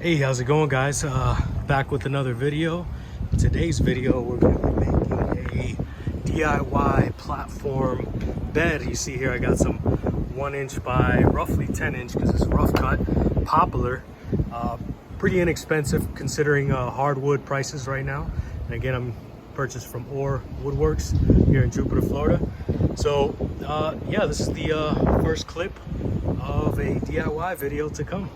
Hey, how's it going, guys? Back with another video. In today's video, we're going to be making a DIY platform bed. You see here, I got some 1" by roughly 10" because it's rough cut poplar. Pretty inexpensive considering hardwood prices right now. And again, I'm purchased from Orr Woodworks here in Jupiter, Florida. So yeah, this is the first clip of a DIY video to come.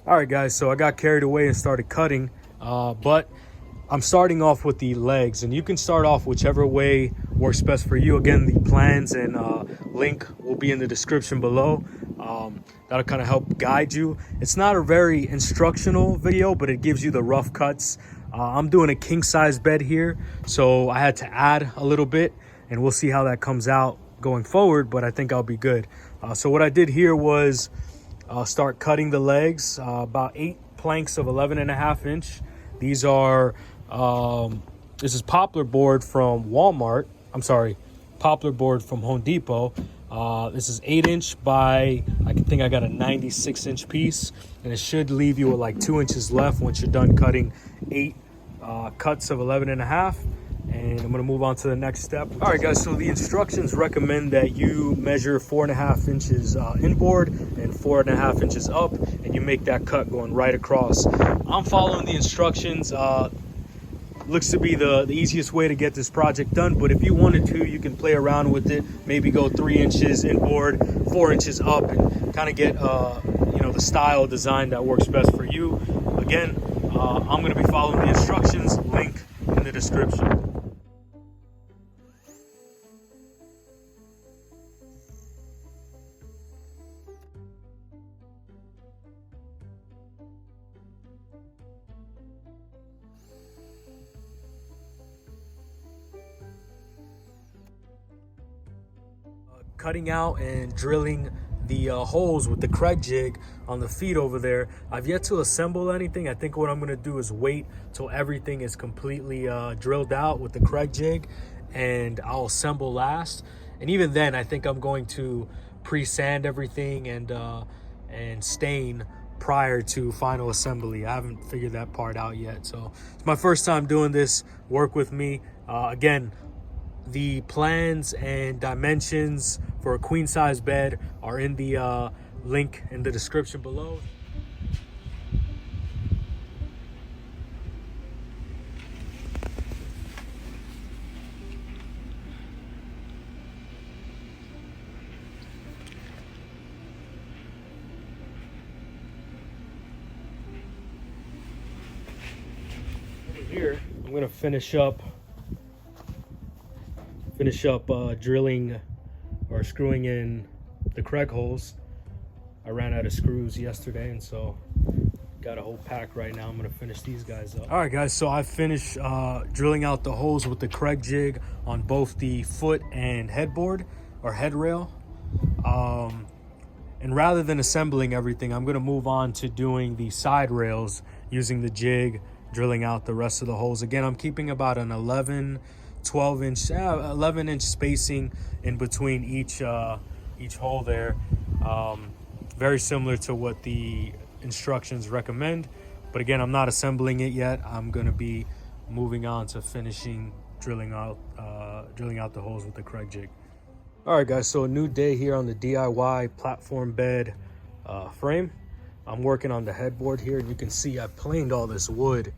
All right, guys, so I got carried away and started cutting, but I'm starting off with the legs, and you can start off whichever way works best for you. Again, the plans and link will be in the description below. That'll kind of help guide you. It's not a very instructional video, but it gives you the rough cuts. I'm doing a king size bed here, so I had to add a little bit, and we'll see how that comes out going forward, but I think I'll be good. So what I did here was start cutting the legs, about 8 planks of 11.5 inch. These are this is poplar board from Walmart. I'm sorry, poplar board from Home Depot. This is 8" by, I think I got a 96" piece, and it should leave you with like 2 inches left once you're done cutting 8 cuts of 11.5. And I'm gonna move on to the next step. All right, guys, so the instructions recommend that you measure 4.5 inches inboard and 4.5 inches up, and you make that cut going right across. I'm following the instructions. Looks to be the easiest way to get this project done, but if you wanted to, you can play around with it. Maybe go 3 inches inboard, 4 inches up, and kind of get the style design that works best for you. Again, I'm gonna be following the instructions, link in the description. Cutting out and drilling the holes with the Kreg jig on the feet over there. I've yet to assemble anything. I think what I'm going to do is wait till everything is completely drilled out with the Kreg jig, and I'll assemble last. And even then, I think I'm going to pre-sand everything and stain prior to final assembly. I haven't figured that part out yet, so it's my first time doing this. Work with me. Again, the plans and dimensions for a queen size bed are in the link in the description below. Over here, I'm gonna finish up drilling or screwing in the Kreg holes. I ran out of screws yesterday, and so got a whole pack right now. I'm gonna finish these guys up. All right, guys, so I finished drilling out the holes with the Kreg jig on both the foot and headboard or head rail. And rather than assembling everything, I'm gonna move on to doing the side rails using the jig, drilling out the rest of the holes. Again, I'm keeping about an 11 inch spacing in between each hole there. Very similar to what the instructions recommend, but again, I'm not assembling it yet. I'm going to be moving on to finishing drilling out the holes with the Kreg jig. All right, guys, so a new day here on the DIY platform bed frame. I'm working on the headboard here, and you can see I planed all this wood,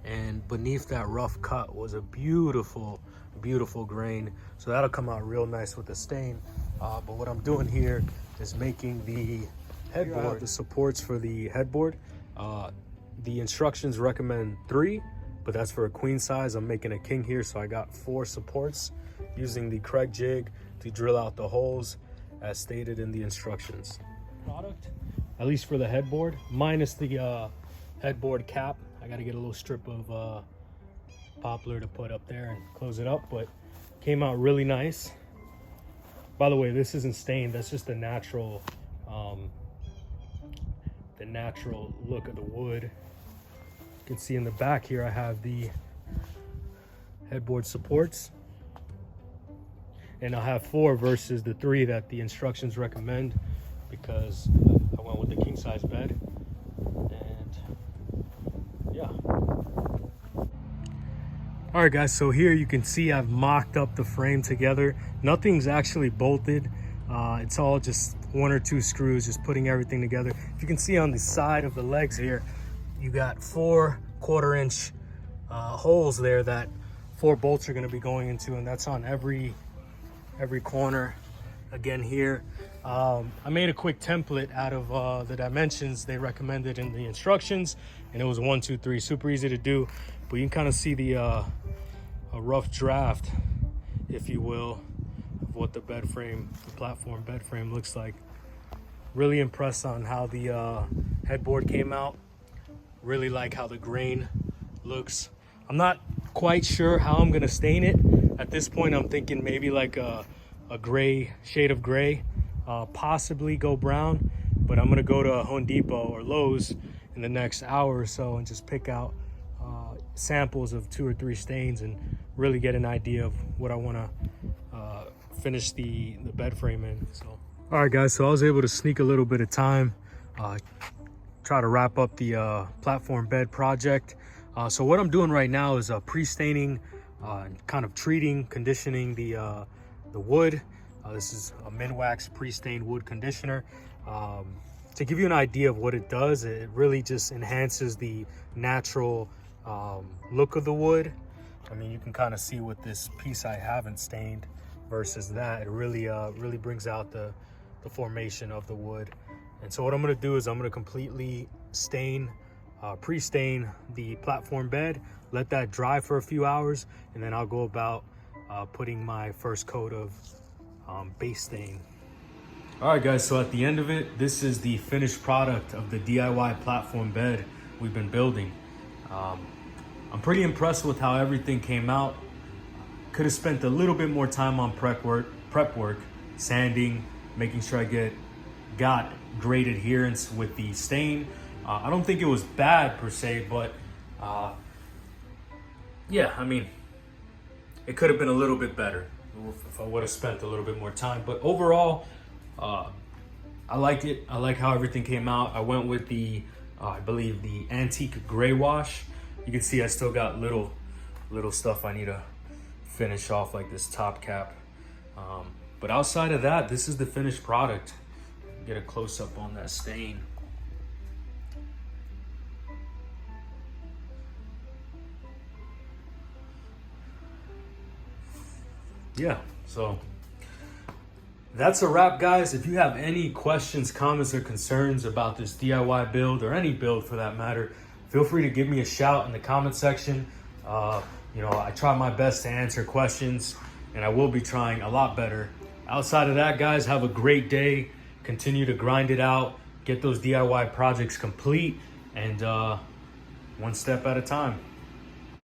and beneath that rough cut was a beautiful grain, so that'll come out real nice with the stain. But what I'm doing here is making the headboard, the supports for the headboard. The instructions recommend 3, but that's for a queen size. I'm making a king here, so I got 4 supports using the Kreg jig to drill out the holes as stated in the instructions. Product, at least for the headboard, minus the headboard cap. I got to get a little strip of poplar to put up there and close it up, but came out really nice. By the way, this isn't stained. That's just the natural look of the wood. You can see in the back here I have the headboard supports, and I'll have 4 versus the 3 that the instructions recommend, because I went with the king size bed. And yeah. All right guys, so here you can see I've mocked up the frame together. Nothing's actually bolted. It's all just 1 or 2 screws, just putting everything together. If you can see on the side of the legs here, you got 4 1/4-inch holes there that 4 bolts are going to be going into, and that's on every corner. Again here, I made a quick template out of the dimensions they recommended in the instructions, and it was 1, 2, 3, super easy to do. But you can kind of see the a rough draft, if you will, of what the bed frame, the platform bed frame looks like. Really impressed on how the headboard came out. Really like how the grain looks. I'm not quite sure how I'm gonna stain it. At this point, I'm thinking maybe like a gray, shade of gray, possibly go brown, but I'm gonna go to Home Depot or Lowe's in the next hour or so and just pick out samples of 2 or 3 stains and really get an idea of what I wanna finish the bed frame in. So, all right guys, so I was able to sneak a little bit of time, try to wrap up the platform bed project. So what I'm doing right now is pre-staining, kind of treating, conditioning the wood. This is a Minwax pre-stained wood conditioner. To give you an idea of what it does, it really just enhances the natural look of the wood. I mean, you can kind of see with this piece I haven't stained versus that, it really really brings out the formation of the wood. And so what I'm going to do is I'm going to completely stain, pre-stain the platform bed, let that dry for a few hours, and then I'll go about putting my first coat of base stain. All right guys, so at the end of it, this is the finished product of the DIY platform bed we've been building. I'm pretty impressed with how everything came out. Could have spent a little bit more time on prep work, sanding, making sure I got great adherence with the stain. I don't think it was bad per se, but yeah, I mean, it could have been a little bit better if I would have spent a little bit more time. But overall, I like it. I like how everything came out. I went with the, I believe the antique gray wash. You can see I still got little stuff I need to finish off, like this top cap. But outside of that, this is the finished product. Get a close up on that stain. Yeah, so that's a wrap, guys. If you have any questions, comments, or concerns about this DIY build, or any build for that matter, feel free to give me a shout in the comment section. You know, I try my best to answer questions, and I will be trying a lot better. Outside of that, guys, have a great day. Continue to grind it out, get those DIY projects complete, and one step at a time.